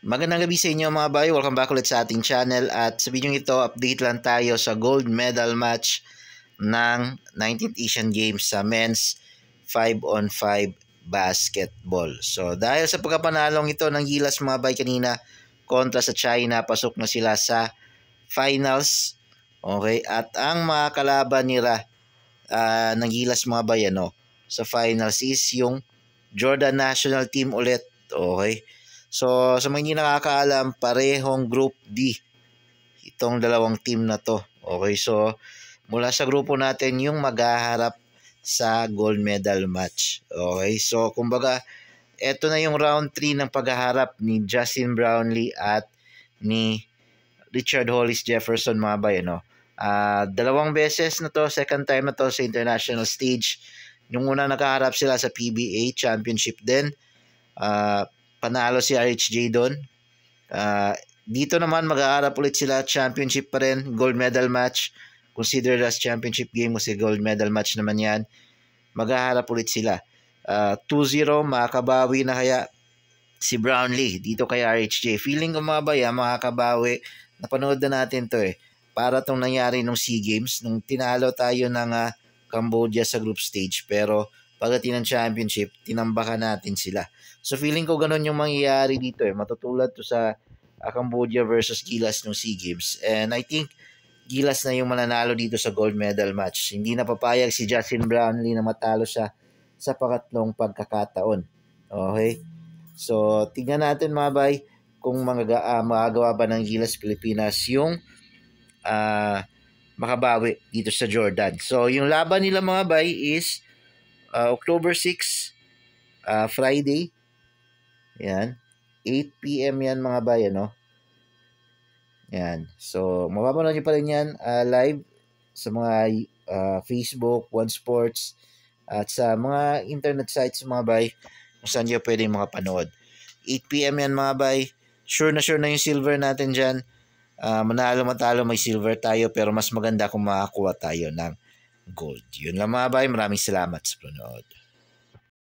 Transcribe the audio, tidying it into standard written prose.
Magandang gabi sa inyo mga bay, welcome back ulit sa ating channel at sa video ito update lang tayo sa gold medal match ng 19th Asian Games sa men's 5-on-5 basketball. So dahil sa pagkapanalong ito ng Gilas mga bay kanina kontra sa China, pasok na sila sa finals. Okay, at ang mga kalaban nila ng Gilas mga bay sa finals is yung Jordan National Team ulit. Okay. So, sa mga hindi nakakaalam, parehong Group D itong dalawang team na to. Okay, so mula sa grupo natin yung maghaharap sa gold medal match. Okay, so kumbaga, eto na yung round 3 ng paghaharap ni Justin Brownlee at ni Richard Hollis Jefferson mga bay. Dalawang beses na to, second time na to sa international stage. Yung una nakaharap sila sa PBA Championship din. Panalo si RHJ doon. Dito naman mag-aarap ulit sila, championship pa rin, gold medal match. Considered as championship game kasi gold medal match naman yan. Mag-aarap ulit sila. 2-0, makakabawi na kaya si Brownlee dito kay RHJ. Feeling ko mga bay, makakabawi. Napanood na natin to Para tong nangyari nung SEA Games, nung tinalo tayo ng Cambodia sa group stage. Pero pagdating ng championship, tinambakan natin sila. So feeling ko ganun yung mangyayari dito matutulad to sa Cambodia versus Gilas ng SEA Games. And I think Gilas na yung mananalo dito sa gold medal match. Hindi na papayag si Justin Brownlee na matalo siya sa pangatlong pagkakataon. Okay? So tingnan natin mga bay kung magagawa ba ng Gilas Pilipinas yung makabawi dito sa Jordan. So yung laban nila mga bay is October 6, Friday. Yan. 8 p.m. yan mga bay, Yan. So, mapapanood nyo pa rin yan live sa mga Facebook, One Sports, at sa mga internet sites mga bay kung saan nyo pwede makapanood. 8 p.m. yan mga bay. Sure na yung silver natin dyan. Manalo matalo may silver tayo pero mas maganda kung makakuha tayo ng gold. Yun lang mga bay. Maraming salamat sa panood.